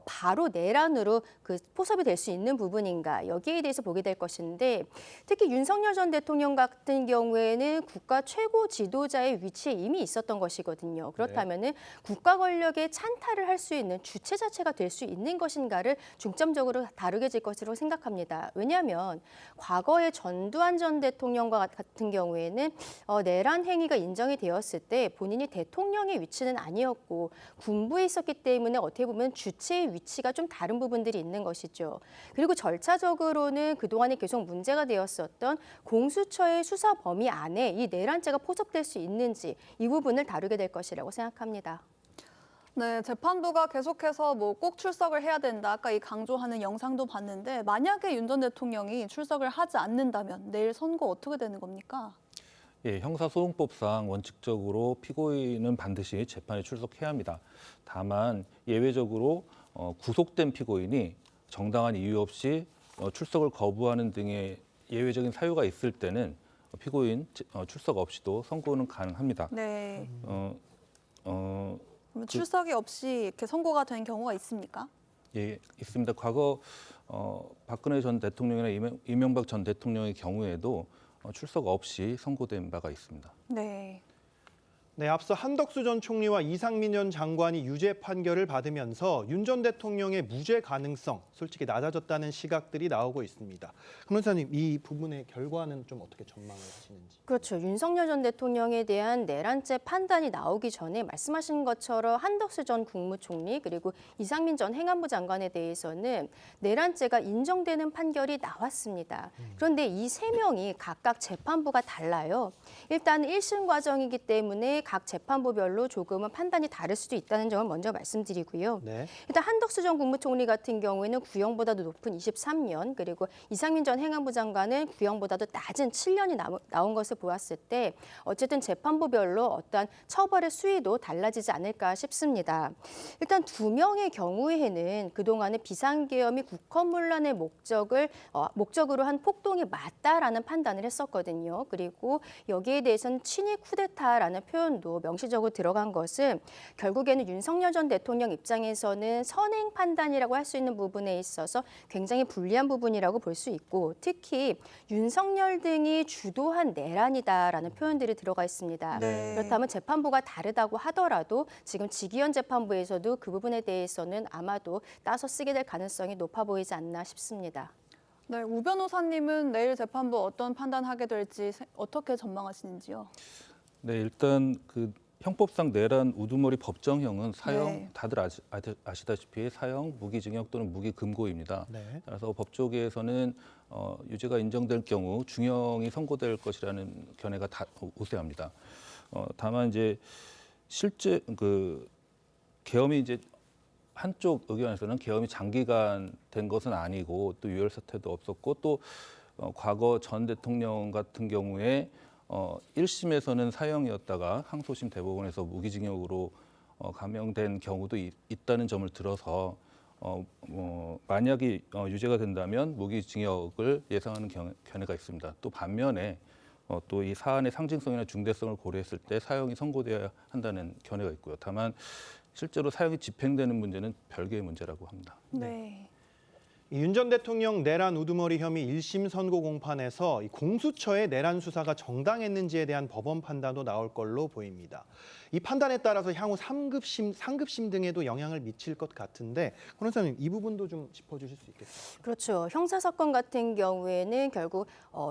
바로 내란으로 그 포섭이 될 수 있는 부분인가 여기에 대해서 보게 될 것인데 특히 윤석열 전 대통령 같은 경우에는 국가 최고 지도자의 위치에 이미 있었던 것이거든요. 그렇다면은 국가 권력에 찬탈을 할 수 있는 주체 자체가 될 수 있는 것인가를 중점적으로 다루게 될 것으로 생각합니다. 왜냐하면 과거에 전두환 전 대통령과 같은 경우에는 내란 행위가 인정이 되었을 때 본인이 대통령의 위치는 아니었고 군부에 있었기 때문에 어떻게 보면 주체의 위치가 좀 다른 부분들이 있는 것이죠. 그리고 절차적으로는 그동안에 계속 문제가 되었었던 공수처의 수사 범위 안에 이 내란죄가 포섭될 수 있는지 이 부분을 다루게 될 것이라고 생각합니다. 네, 재판부가 계속해서 뭐 꼭 출석을 해야 된다. 아까 이 강조하는 영상도 봤는데 만약에 윤 전 대통령이 출석을 하지 않는다면 내일 선고 어떻게 되는 겁니까? 예, 형사소송법상 원칙적으로 피고인은 반드시 재판에 출석해야 합니다. 다만 예외적으로 구속된 피고인이 정당한 이유 없이 출석을 거부하는 등의 예외적인 사유가 있을 때는 피고인 출석 없이도 선고는 가능합니다. 네. 그럼 그- 출석이 없이 이렇게 선고가 된 경우가 있습니까? 예, 있습니다. 과거 박근혜 전 대통령이나 이명박 전 대통령의 경우에도 출석 없이 선고된 바가 있습니다. 네. 네, 앞서 한덕수 전 총리와 이상민 전 장관이 유죄 판결을 받으면서 윤 전 대통령의 무죄 가능성 솔직히 낮아졌다는 시각들이 나오고 있습니다. 변호사님, 이 부분의 결과는 좀 어떻게 전망을 하시는지? 그렇죠. 윤석열 전 대통령에 대한 내란죄 판단이 나오기 전에 말씀하신 것처럼 한덕수 전 국무총리 그리고 이상민 전 행안부 장관에 대해서는 내란죄가 인정되는 판결이 나왔습니다. 그런데 이 세 명이 각각 재판부가 달라요. 일단 1심 과정이기 때문에 각 재판부별로 조금은 판단이 다를 수도 있다는 점을 먼저 말씀드리고요. 네. 일단 한덕수 전 국무총리 같은 경우에는 구형보다도 높은 23년 그리고 이상민 전 행안부 장관은 구형보다도 낮은 7년이 나온 것을 보았을 때 어쨌든 재판부별로 어떠한 처벌의 수위도 달라지지 않을까 싶습니다. 일단 두 명의 경우에는 그동안의 비상계엄이 국헌문란의 목적으로 한 폭동이 맞다라는 판단을 했었거든요. 그리고 여기에 대해서는 친위 쿠데타라는 표현도 명시적으로 들어간 것은 결국에는 윤석열 전 대통령 입장에서는 선행 판단이라고 할 수 있는 부분에 있어서 굉장히 불리한 부분이라고 볼 수 있고 특히 윤석열 등이 주도한 내란이다라는 표현들이 들어가 있습니다. 네. 그렇다면 재판부가 다르다고 하더라도 지금 지기현 재판부에서도 그 부분에 대해서는 아마도 따서 쓰게 될 가능성이 높아 보이지 않나 싶습니다. 네, 우 변호사님은 내일 재판부 어떤 판단하게 될지 어떻게 전망하시는지요? 네, 일단 그 형법상 내란 우두머리 법정형은 사형, 네. 다들 아시다시피 사형, 무기징역 또는 무기금고입니다. 네. 따라서 법조계에서는 유죄가 인정될 경우 중형이 선고될 것이라는 견해가 우세합니다. 다만 이제 실제 그 계엄이 이제 한쪽 의견에서는 계엄이 장기간 된 것은 아니고 또 유혈 사태도 없었고 또 과거 전 대통령 같은 경우에 1심에서는 사형이었다가 항소심 대법원에서 무기징역으로 감형된 경우도 있다는 점을 들어서 만약에 유죄가 된다면 무기징역을 예상하는 견해가 있습니다. 또 반면에 또 이 사안의 상징성이나 중대성을 고려했을 때 사형이 선고되어야 한다는 견해가 있고요. 다만 실제로 사형이 집행되는 문제는 별개의 문제라고 합니다. 네. 윤 전 대통령 내란 우두머리 혐의 1심 선고 공판에서 공수처의 내란 수사가 정당했는지에 대한 법원 판단도 나올 걸로 보입니다. 이 판단에 따라서 향후 3급심, 상급심 등에도 영향을 미칠 것 같은데 변호사님, 이 부분도 좀 짚어주실 수 있겠어요? 그렇죠. 형사사건 같은 경우에는 결국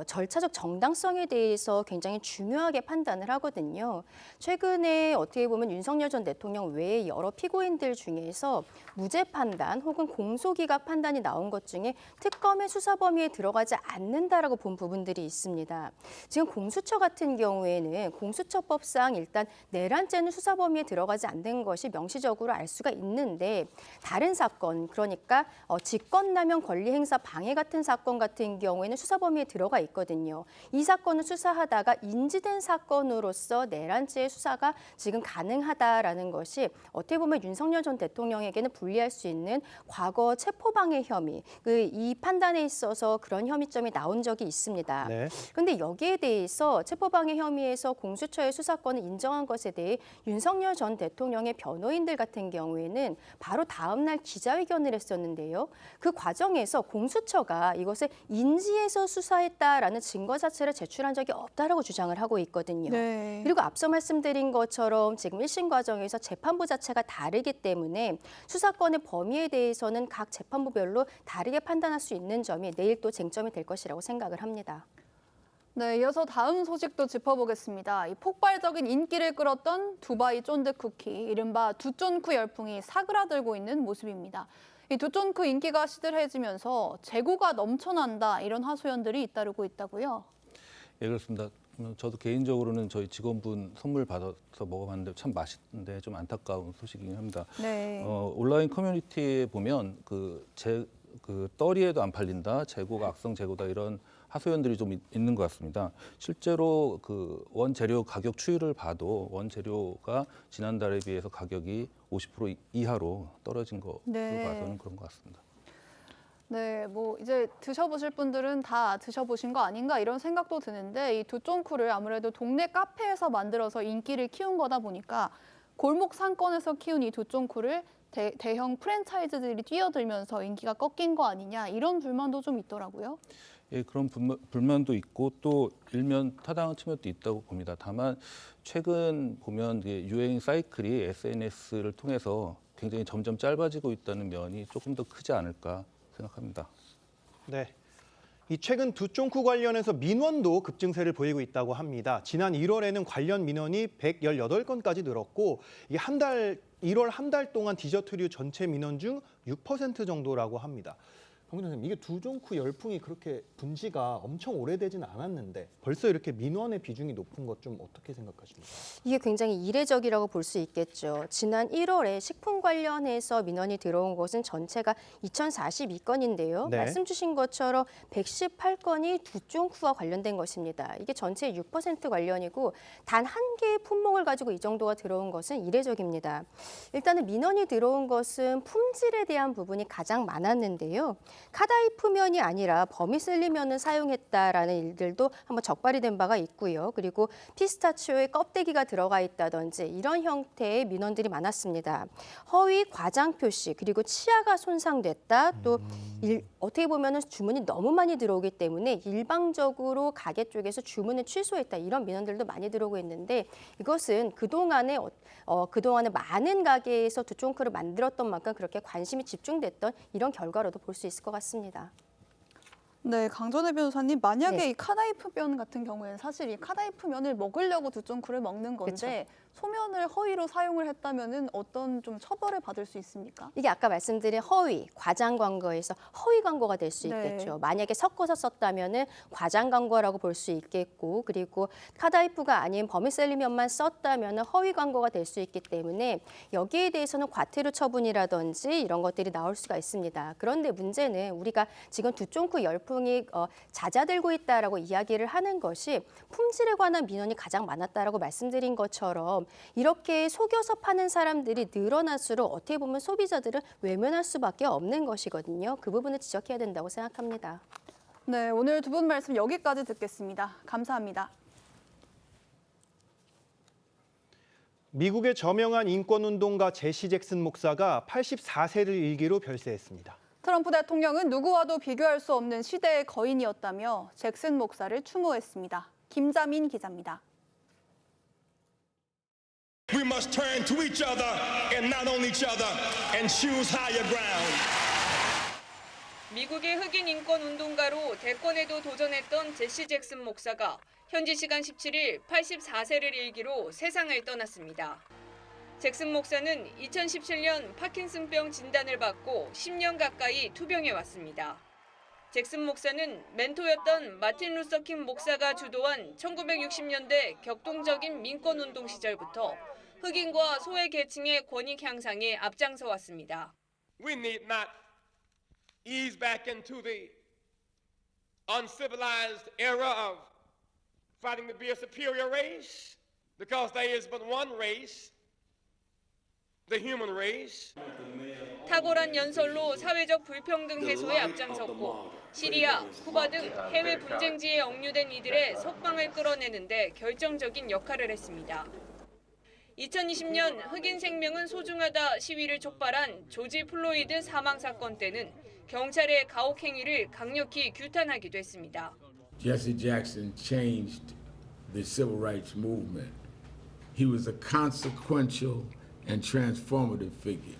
절차적 정당성에 대해서 굉장히 중요하게 판단을 하거든요. 최근에 어떻게 보면 윤석열 전 대통령 외에 여러 피고인들 중에서 무죄 판단 혹은 공소기각 판단이 나온 것 중에 특검의 수사 범위에 들어가지 않는다라고 본 부분들이 있습니다. 지금 공수처 같은 경우에는 공수처법상 일단 내란죄는 수사 범위에 들어가지 않는 것이 명시적으로 알 수가 있는데 다른 사건, 그러니까 직권남용 권리행사 방해 같은 사건 같은 경우에는 수사 범위에 들어가 있거든요. 이 사건을 수사하다가 인지된 사건으로서 내란죄의 수사가 지금 가능하다라는 것이 어떻게 보면 윤석열 전 대통령에게는 불리할 수 있는 과거 체포방해 혐의, 이 판단에 있어서 그런 혐의점이 나온 적이 있습니다. 네. 그런데 여기에 대해서 체포방해 혐의에서 공수처의 수사권을 인정한 것에 대해 윤석열 전 대통령의 변호인들 같은 경우에는 바로 다음 날 기자회견을 했었는데요. 그 과정에서 공수처가 이것을 인지해서 수사했다라는 증거 자체를 제출한 적이 없다라고 주장을 하고 있거든요. 네. 그리고 앞서 말씀드린 것처럼 지금 1심 과정에서 재판부 자체가 다르기 때문에 수사권의 범위에 대해서는 각 재판부별로 다르게 판단할 수 있는 점이 내일 또 쟁점이 될 것이라고 생각을 합니다. 네, 이어서 다음 소식도 짚어보겠습니다. 이 폭발적인 인기를 끌었던 두바이 쫀득쿠키, 이른바 두쫀쿠 열풍이 사그라들고 있는 모습입니다. 이 두쫀쿠 인기가 시들해지면서 재고가 넘쳐난다, 이런 하소연들이 잇따르고 있다고요? 예, 그렇습니다. 저도 개인적으로는 저희 직원분 선물 받아서 먹어봤는데 참 맛있는데 좀 안타까운 소식이긴 합니다. 네. 온라인 커뮤니티에 보면 그 떨이에도 안 팔린다, 재고가 악성 재고다 이런 하소연들이 좀 있는 것 같습니다. 실제로 그 원재료 가격 추이를 봐도 원재료가 지난달에 비해서 가격이 50% 이하로 떨어진 거로 봐서는 그런 것 같습니다. 네, 뭐 이제 드셔보실 분들은 다 드셔보신 거 아닌가 이런 생각도 드는데 이 두쫑쿠를 아무래도 동네 카페에서 만들어서 인기를 키운 거다 보니까 골목 상권에서 키운 이 두쫑쿠를 대형 프랜차이즈들이 뛰어들면서 인기가 꺾인 거 아니냐 이런 불만도 좀 있더라고요. 예, 그런 불만도 있고 또 일면 타당한 측면도 있다고 봅니다. 다만 최근 보면 이제 유행 사이클이 SNS를 통해서 굉장히 점점 짧아지고 있다는 면이 조금 더 크지 않을까 생각합니다. 네. 이 최근 두쫑쿠 관련해서 민원도 급증세를 보이고 있다고 합니다. 지난 1월에는 관련 민원이 118건까지 늘었고 이게 1월 한 달 동안 디저트류 전체 민원 중 6% 정도라고 합니다. 정 선생님, 이게 두쫑쿠 열풍이 그렇게 분지가 엄청 오래되진 않았는데 벌써 이렇게 민원의 비중이 높은 것 좀 어떻게 생각하십니까? 이게 굉장히 이례적이라고 볼 수 있겠죠. 지난 1월에 식품 관련해서 민원이 들어온 것은 전체가 2,042건인데요. 네. 말씀 주신 것처럼 118건이 두쫑쿠와 관련된 것입니다. 이게 전체의 6% 관련이고 단 한 개의 품목을 가지고 이 정도가 들어온 것은 이례적입니다. 일단은 민원이 들어온 것은 품질에 대한 부분이 가장 많았는데요. 카다이프면이 아니라 버미셀리면을 사용했다라는 일들도 한번 적발이 된 바가 있고요. 그리고 피스타치오에 껍데기가 들어가 있다든지 이런 형태의 민원들이 많았습니다. 허위 과장 표시 그리고 치아가 손상됐다. 또 어떻게 보면 주문이 너무 많이 들어오기 때문에 일방적으로 가게 쪽에서 주문을 취소했다. 이런 민원들도 많이 들어오고 있는데 이것은 그동안에 많은 가게에서 두쫑쿠를 만들었던 만큼 그렇게 관심이 집중됐던 이런 결과로도 볼 수 있을 것 같습니다. 네, 강전혜 변호사님, 만약에 네. 이 카다이프 면 같은 경우에는 사실 이 카다이프 면을 먹으려고 두쫑쿠를 먹는 건데 소면을 허위로 사용을 했다면은 어떤 좀 처벌을 받을 수 있습니까? 이게 아까 말씀드린 허위, 과장 광고에서 허위 광고가 될 수 네. 있겠죠. 만약에 섞어서 썼다면은 과장 광고라고 볼 수 있겠고, 그리고 카다이프가 아닌 버미셀리면만 썼다면은 허위 광고가 될 수 있기 때문에 여기에 대해서는 과태료 처분이라든지 이런 것들이 나올 수가 있습니다. 그런데 문제는 우리가 지금 두쫑쿠 열풍이 잦아들고 있다라고 이야기를 하는 것이 품질에 관한 민원이 가장 많았다라고 말씀드린 것처럼 이렇게 속여서 파는 사람들이 늘어날수록 어떻게 보면 소비자들은 외면할 수밖에 없는 것이거든요. 그 부분을 지적해야 된다고 생각합니다. 네, 오늘 두 분 말씀 여기까지 듣겠습니다. 감사합니다. 미국의 저명한 인권운동가 제시 잭슨 목사가 84세를 일기로 별세했습니다. 트럼프 대통령은 누구와도 비교할 수 없는 시대의 거인이었다며 잭슨 목사를 추모했습니다. 김자민 기자입니다. We must turn to each other and not on each other and choose higher ground. 미국의 흑인 인권 운동가로 대권에도 도전했던 제시 잭슨 목사가 현지 시간 17일 84세를 일기로 세상을 떠났습니다. 잭슨 목사는 2017년 파킨슨병 진단을 받고 10년 가까이 투병해 왔습니다. 잭슨 목사는 멘토였던 마틴 루서 킹 목사가 주도한 1960년대 격동적인 민권운동 시절부터 흑인과 소외 계층의 권익 향상에 앞장서 왔습니다. We need not ease back into the uncivilized era of fighting to be a superior race because there is but one race, the human race. 탁월한 연설로 사회적 불평등 해소에 앞장섰고 시리아, 쿠바 등 해외 분쟁지에 억류된 이들의 석방을 끌어내는데 결정적인 역할을 했습니다. 2020년 흑인 생명은 소중하다 시위를 촉발한 조지 플로이드 사망 사건 때는 경찰의 가혹 행위를 강력히 규탄하기도 했습니다. Jesse Jackson changed the civil rights movement. He was a consequential and transformative figure.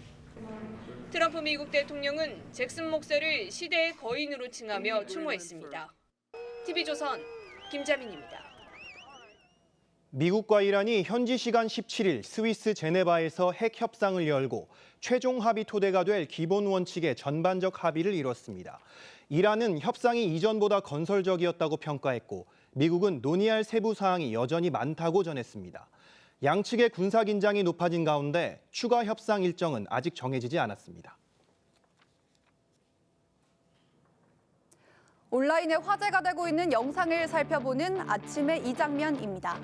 트럼프 미국 대통령은 잭슨 목사를 시대의 거인으로 칭하며 추모했습니다. TV조선 김자민입니다. 미국과 이란이 현지 시간 17일 스위스 제네바에서 핵 협상을 열고 최종 합의 토대가 될 기본 원칙의 전반적 합의를 이뤘습니다. 이란은 협상이 이전보다 건설적이었다고 평가했고 미국은 논의할 세부 사항이 여전히 많다고 전했습니다. 양측의 군사 긴장이 높아진 가운데 추가 협상 일정은 아직 정해지지 않았습니다. 온라인에 화제가 되고 있는 영상을 살펴보는 아침의 이 장면입니다.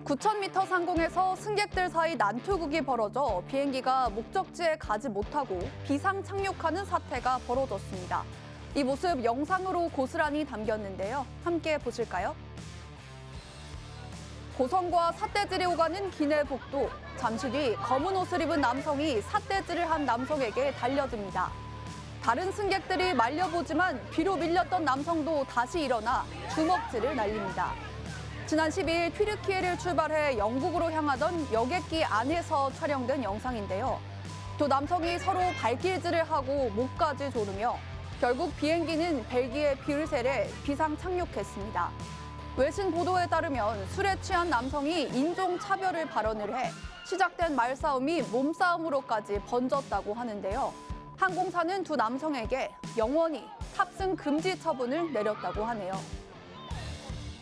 9,000m 상공에서 승객들 사이 난투극이 벌어져 비행기가 목적지에 가지 못하고 비상 착륙하는 사태가 벌어졌습니다. 이 모습 영상으로 고스란히 담겼는데요. 함께 보실까요? 고성과 삿대질이 오가는 기내복도. 잠시 뒤 검은 옷을 입은 남성이 삿대질을 한 남성에게 달려듭니다. 다른 승객들이 말려보지만 뒤로 밀렸던 남성도 다시 일어나 주먹질을 날립니다. 지난 12일 튀르키예를 출발해 영국으로 향하던 여객기 안에서 촬영된 영상인데요. 두 남성이 서로 발길질을 하고 목까지 조르며 결국 비행기는 벨기에 브뤼셀에 비상 착륙했습니다. 외신 보도에 따르면 술에 취한 남성이 인종차별을 발언을 해 시작된 말싸움이 몸싸움으로까지 번졌다고 하는데요. 항공사는 두 남성에게 영원히 탑승 금지 처분을 내렸다고 하네요.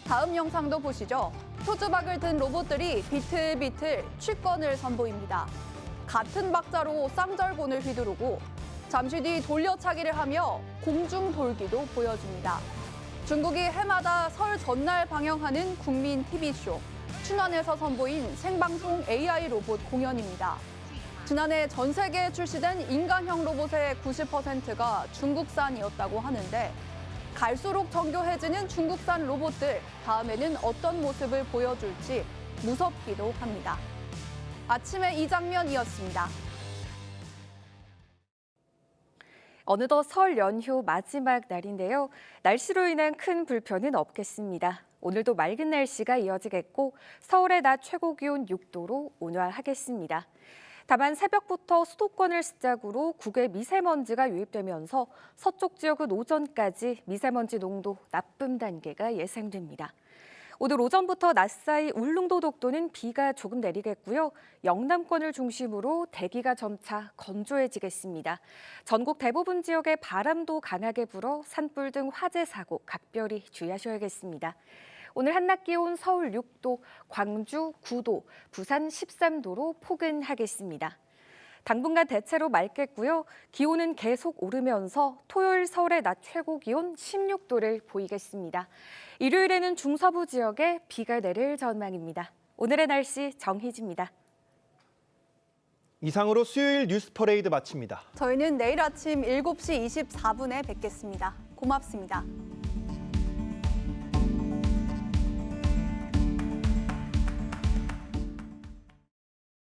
다음 영상도 보시죠. 토주박을 든 로봇들이 비틀비틀 취권을 선보입니다. 같은 박자로 쌍절곤을 휘두르고 잠시 뒤 돌려차기를 하며 공중 돌기도 보여줍니다. 중국이 해마다 설 전날 방영하는 국민 TV쇼 춘안에서 선보인 생방송 AI 로봇 공연입니다. 지난해 전 세계에 출시된 인간형 로봇의 90%가 중국산이었다고 하는데 갈수록 정교해지는 중국산 로봇들, 다음에는 어떤 모습을 보여줄지 무섭기도 합니다. 아침에 이 장면이었습니다. 어느덧 설 연휴 마지막 날인데요. 날씨로 인한 큰 불편은 없겠습니다. 오늘도 맑은 날씨가 이어지겠고 서울의 낮 최고 기온 6도로 온화하겠습니다. 다만 새벽부터 수도권을 시작으로 국외 미세먼지가 유입되면서 서쪽 지역은 오전까지 미세먼지 농도 나쁨 단계가 예상됩니다. 오늘 오전부터 낮 사이 울릉도 독도는 비가 조금 내리겠고요. 영남권을 중심으로 대기가 점차 건조해지겠습니다. 전국 대부분 지역에 바람도 강하게 불어 산불 등 화재 사고 각별히 주의하셔야겠습니다. 오늘 한낮 기온 서울 6도, 광주 9도, 부산 13도로 포근하겠습니다. 당분간 대체로 맑겠고요. 기온은 계속 오르면서 토요일 서울의 낮 최고 기온 16도를 보이겠습니다. 일요일에는 중서부 지역에 비가 내릴 전망입니다. 오늘의 날씨 정희지입니다. 이상으로 수요일 뉴스 퍼레이드 마칩니다. 저희는 내일 아침 7시 24분에 뵙겠습니다. 고맙습니다.